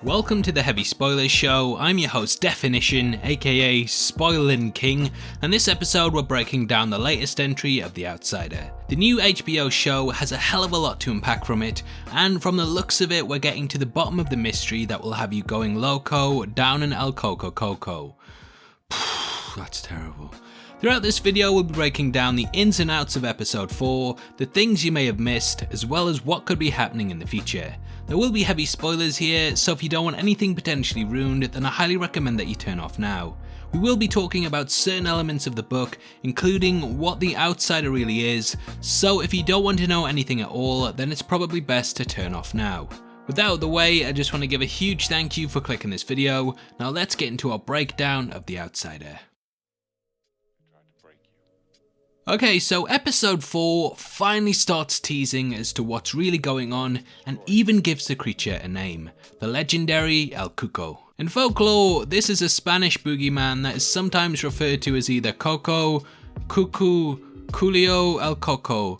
Welcome to the Heavy Spoilers Show. I'm your host Definition, aka Spoilin' King, and this episode we're breaking down the latest entry of The Outsider. The new HBO show has a hell of a lot to unpack from it, and from the looks of it we're getting to the bottom of the mystery that will have you going loco down an El Coco Coco. That's terrible. Throughout this video we'll be breaking down the ins and outs of episode 4, the things you may have missed, as well as what could be happening in the future. There will be heavy spoilers here, so if you don't want anything potentially ruined, then I highly recommend that you turn off now. We will be talking about certain elements of the book, including what the Outsider really is, so if you don't want to know anything at all, then it's probably best to turn off now. With that out of the way, I just want to give a huge thank you for clicking this video. Now let's get into our breakdown of The Outsider. Okay, so episode 4 finally starts teasing as to what's really going on and even gives the creature a name, the legendary El Cuco. In folklore, this is a Spanish boogeyman that is sometimes referred to as either Coco, Cucu, Culio, El Coco.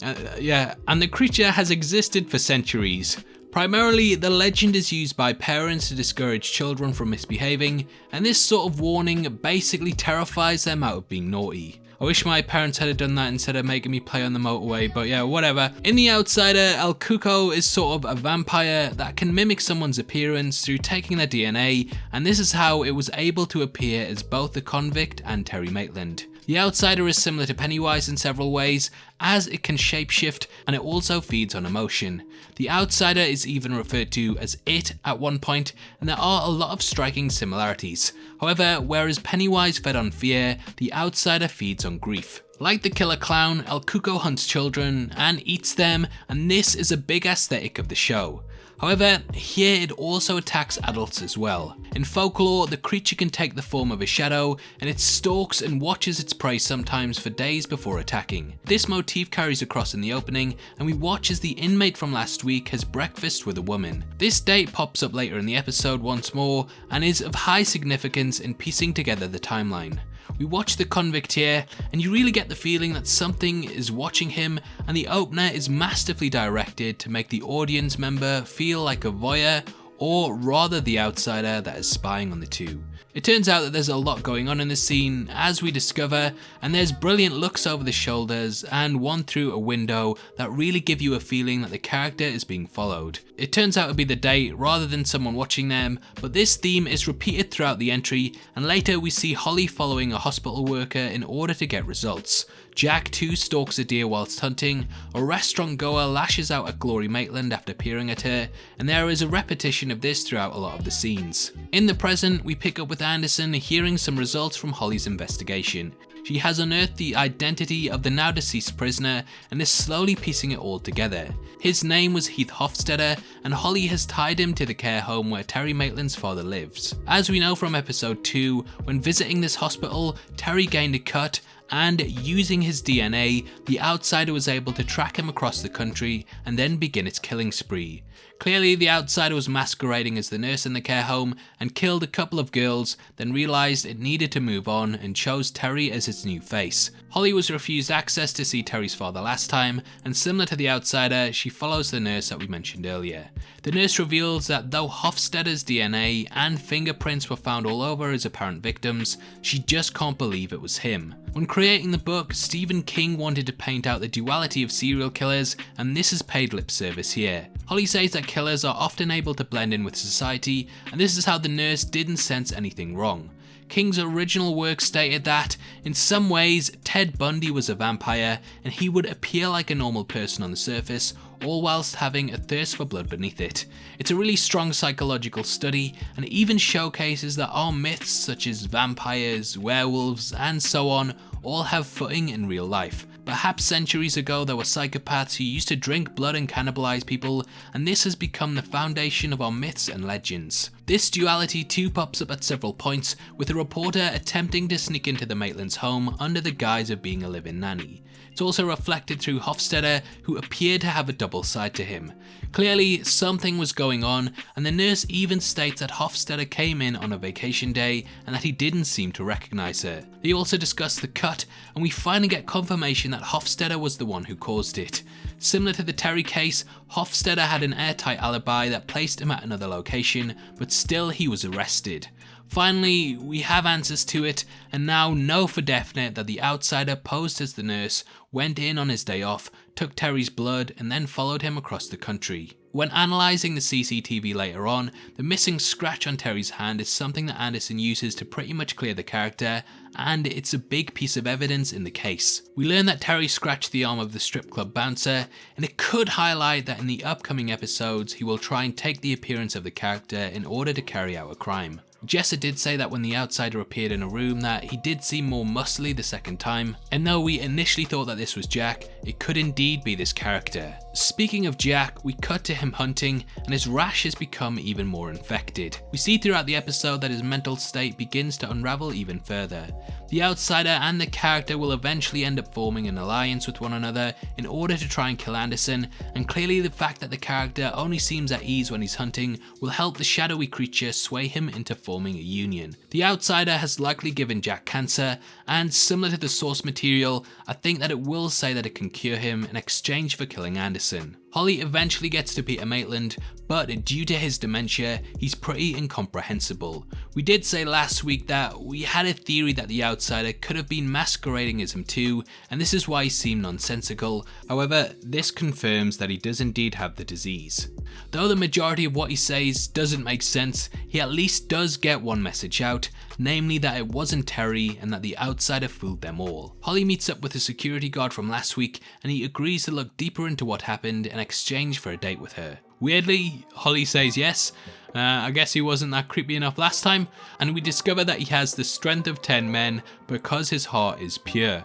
And the creature has existed for centuries. Primarily, the legend is used by parents to discourage children from misbehaving, and this sort of warning basically terrifies them out of being naughty. I wish my parents had done that instead of making me play on the motorway, but yeah, whatever. In The Outsider, El Cuco is sort of a vampire that can mimic someone's appearance through taking their DNA, and this is how it was able to appear as both the convict and Terry Maitland. The Outsider is similar to Pennywise in several ways, as it can shapeshift and it also feeds on emotion. The Outsider is even referred to as It at one point, and there are a lot of striking similarities. However, whereas Pennywise fed on fear, the Outsider feeds on grief. Like the killer clown, El Cuco hunts children and eats them, and this is a big aesthetic of the show. However, here it also attacks adults as well. In folklore, the creature can take the form of a shadow, and it stalks and watches its prey sometimes for days before attacking. This motif carries across in the opening, and we watch as the inmate from last week has breakfast with a woman. This date pops up later in the episode once more, and is of high significance in piecing together the timeline. We watch the convict here, and you really get the feeling that something is watching him, and the opener is masterfully directed to make the audience member feel like a voyeur, or rather the outsider that is spying on the two. It turns out that there's a lot going on in this scene, as we discover, and there's brilliant looks over the shoulders and one through a window that really give you a feeling that the character is being followed. It turns out to be the date rather than someone watching them, but this theme is repeated throughout the entry, and later we see Holly following a hospital worker in order to get results. Jack too stalks a deer whilst hunting, a restaurant goer lashes out at Glory Maitland after peering at her, and there is a repetition of this throughout a lot of the scenes. In the present, we pick up with Anderson hearing some results from Holly's investigation. She has unearthed the identity of the now deceased prisoner and is slowly piecing it all together. His name was Heath Hofstadter, and Holly has tied him to the care home where Terry Maitland's father lives. As we know from episode 2, when visiting this hospital, Terry gained a cut, and using his DNA, the Outsider was able to track him across the country and then begin its killing spree. Clearly, the Outsider was masquerading as the nurse in the care home and killed a couple of girls, then realised it needed to move on and chose Terry as its new face. Holly was refused access to see Terry's father last time, and similar to the Outsider, she follows the nurse that we mentioned earlier. The nurse reveals that though Hofstadter's DNA and fingerprints were found all over his apparent victims, she just can't believe it was him. When creating the book, Stephen King wanted to paint out the duality of serial killers, and this is paid lip service here. Holly says that killers are often able to blend in with society, and this is how the nurse didn't sense anything wrong. King's original work stated that, in some ways, Ted Bundy was a vampire, and he would appear like a normal person on the surface, all whilst having a thirst for blood beneath it. It's a really strong psychological study, and it even showcases that our myths such as vampires, werewolves, and so on all have footing in real life. Perhaps centuries ago there were psychopaths who used to drink blood and cannibalize people, and this has become the foundation of our myths and legends. This duality too pops up at several points, with a reporter attempting to sneak into the Maitlands' home under the guise of being a live-in nanny. It's also reflected through Hofstadter, who appeared to have a double side to him. Clearly, something was going on, and the nurse even states that Hofstadter came in on a vacation day and that he didn't seem to recognize her. They also discuss the cut, and we finally get confirmation that Hofstadter was the one who caused it. Similar to the Terry case, Hofstadter had an airtight alibi that placed him at another location, but still he was arrested. Finally, we have answers to it, and now know for definite that the outsider posed as the nurse, went in on his day off, took Terry's blood, and then followed him across the country. When analysing the CCTV later on, the missing scratch on Terry's hand is something that Anderson uses to pretty much clear the character, and it's a big piece of evidence in the case. We learn that Terry scratched the arm of the strip club bouncer, and it could highlight that in the upcoming episodes he will try and take the appearance of the character in order to carry out a crime. Jessa did say that when the outsider appeared in a room that he did seem more muscly the second time, and though we initially thought that this was Jack, it could indeed be this character. Speaking of Jack, we cut to him hunting, and his rash has become even more infected. We see throughout the episode that his mental state begins to unravel even further. The outsider and the character will eventually end up forming an alliance with one another in order to try and kill Anderson, and clearly the fact that the character only seems at ease when he's hunting will help the shadowy creature sway him into forming a union. The outsider has likely given Jack cancer, and similar to the source material, I think that it will say that it can cure him in exchange for killing Anderson. Holly eventually gets to Peter Maitland, but due to his dementia, he's pretty incomprehensible. We did say last week that we had a theory that the outsider could have been masquerading as him too, and this is why he seemed nonsensical. However, this confirms that he does indeed have the disease. Though the majority of what he says doesn't make sense, he at least does get one message out, namely that it wasn't Terry and that the outsider fooled them all. Holly meets up with the security guard from last week, and he agrees to look deeper into what happened in exchange for a date with her. Weirdly, Holly says yes. I guess he wasn't that creepy enough last time, and we discover that he has the strength of 10 men because his heart is pure.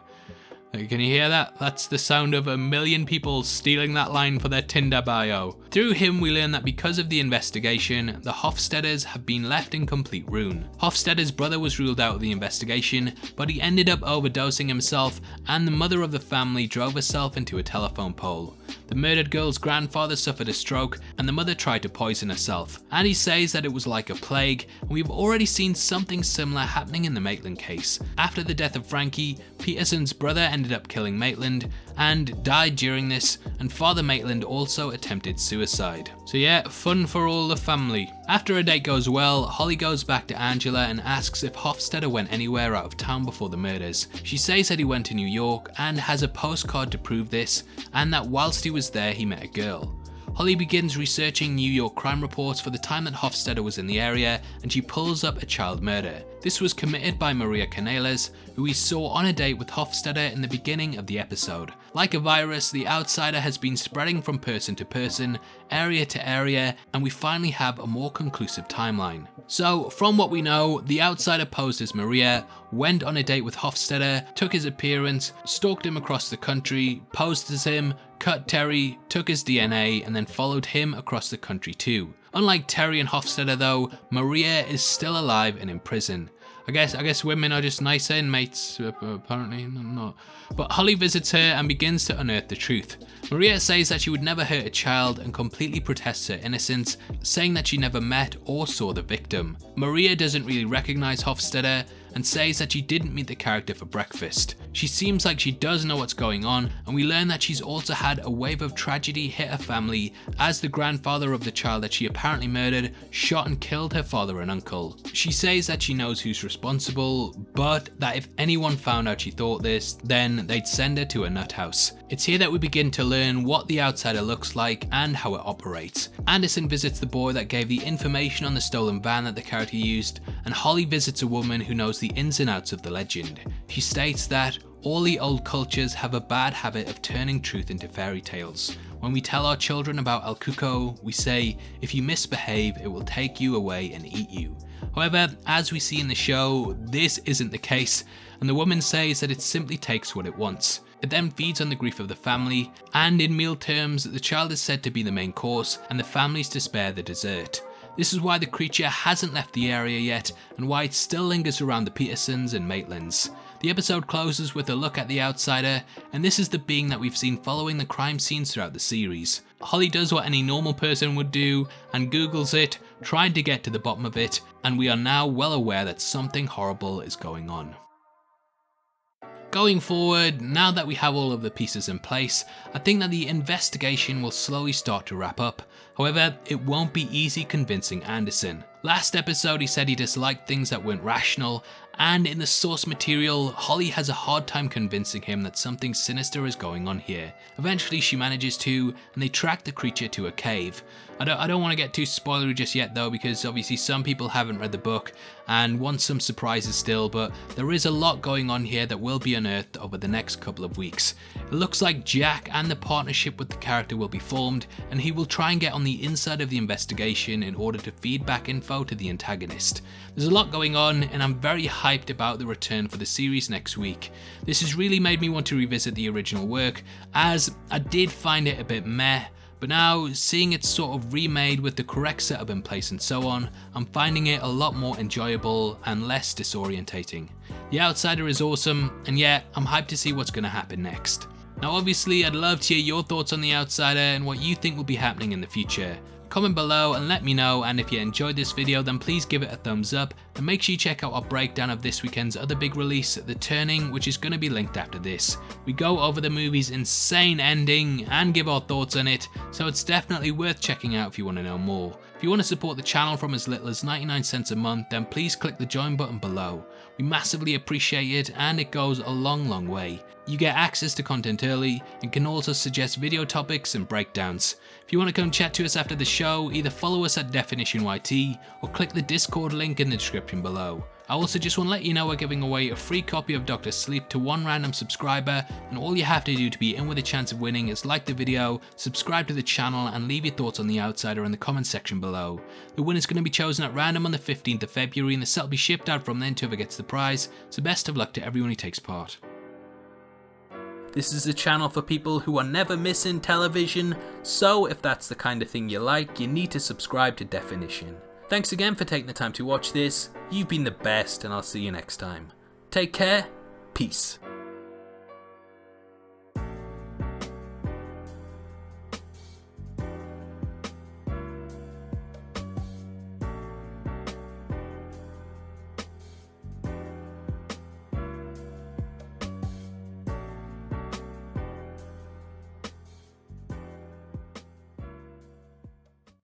Can you hear that? That's the sound of 1 million people stealing that line for their Tinder bio. Through him, we learn that because of the investigation, the Hofstadters have been left in complete ruin. Hofstadter's brother was ruled out of the investigation, but he ended up overdosing himself, and the mother of the family drove herself into a telephone pole. The murdered girl's grandfather suffered a stroke, and the mother tried to poison herself. And he says that it was like a plague, and we've already seen something similar happening in the Maitland case. After the death of Frankie, Peterson's brother ended up killing Maitland and died during this, and Father Maitland also attempted suicide. So yeah, fun for all the family. After a date goes well, Holly goes back to Angela and asks if Hofstadter went anywhere out of town before the murders. She says that he went to New York and has a postcard to prove this, and that whilst he was there he met a girl. Holly begins researching New York crime reports for the time that Hofstadter was in the area, and she pulls up a child murder. This was committed by Maria Canales, who we saw on a date with Hofstadter in the beginning of the episode. Like a virus, the outsider has been spreading from person to person, area to area, and we finally have a more conclusive timeline. So, from what we know, the outsider posed as Maria, went on a date with Hofstadter, took his appearance, stalked him across the country, posed as him, cut Terry, took his DNA, and then followed him across the country too. Unlike Terry and Hofstadter though, Maria is still alive and in prison. I guess women are just nicer inmates, apparently not. But Holly visits her and begins to unearth the truth. Maria says that she would never hurt a child and completely protests her innocence, saying that she never met or saw the victim. Maria doesn't really recognize Hofstadter and says that she didn't meet the character for breakfast. She seems like she does know what's going on, and we learn that she's also had a wave of tragedy hit her family as the grandfather of the child that she apparently murdered shot and killed her father and uncle. She says that she knows who's responsible, but that if anyone found out she thought this, then they'd send her to a nut house. It's here that we begin to learn what the outsider looks like and how it operates. Anderson visits the boy that gave the information on the stolen van that the character used, and Holly visits a woman who knows the ins and outs of the legend. She states that all the old cultures have a bad habit of turning truth into fairy tales. When we tell our children about El Cuco, we say, if you misbehave, it will take you away and eat you. However, as we see in the show, this isn't the case, and the woman says that it simply takes what it wants. It then feeds on the grief of the family, and in meal terms, the child is said to be the main course, and the families to spare the dessert. This is why the creature hasn't left the area yet, and why it still lingers around the Petersons and Maitlands. The episode closes with a look at the outsider, and this is the being that we've seen following the crime scenes throughout the series. Holly does what any normal person would do and Googles it, trying to get to the bottom of it, and we are now well aware that something horrible is going on. Going forward, now that we have all of the pieces in place, I think that the investigation will slowly start to wrap up. However, it won't be easy convincing Anderson. Last episode he said he disliked things that weren't rational, and in the source material, Holly has a hard time convincing him that something sinister is going on here. Eventually she manages to, and they track the creature to a cave. I don't want to get too spoilery just yet though, because obviously some people haven't read the book and want some surprises still, but there is a lot going on here that will be unearthed over the next couple of weeks. It looks like Jack and the partnership with the character will be formed, and he will try and get on the inside of the investigation in order to feed back info to the antagonist. There's a lot going on, and I'm very hyped about the return for the series next week. This has really made me want to revisit the original work, as I did find it a bit meh, but now seeing it sort of remade with the correct setup in place and so on, I'm finding it a lot more enjoyable and less disorientating. The Outsider is awesome, and yeah, I'm hyped to see what's going to happen next. Now obviously I'd love to hear your thoughts on The Outsider and what you think will be happening in the future. Comment below and let me know, and if you enjoyed this video then please give it a thumbs up, and make sure you check out our breakdown of this weekend's other big release, The Turning, which is going to be linked after this. We go over the movie's insane ending and give our thoughts on it, so it's definitely worth checking out if you want to know more. If you want to support the channel from as little as 99 cents a month, then please click the join button below. We massively appreciate it, and it goes a long way. You get access to content early and can also suggest video topics and breakdowns. If you want to come chat to us after the show, either follow us at DefinitionYT or click the Discord link in the description below. I also just want to let you know we're giving away a free copy of Dr. Sleep to one random subscriber, and all you have to do to be in with a chance of winning is like the video, subscribe to the channel, and leave your thoughts on The Outsider in the comment section below. The winner is going to be chosen at random on the 15th of February, and the set will be shipped out from then to whoever gets the prize, so best of luck to everyone who takes part. This is a channel for people who are never missing television, so if that's the kind of thing you like, you need to subscribe to Definition. Thanks again for taking the time to watch this. You've been the best, and I'll see you next time. Take care. Peace.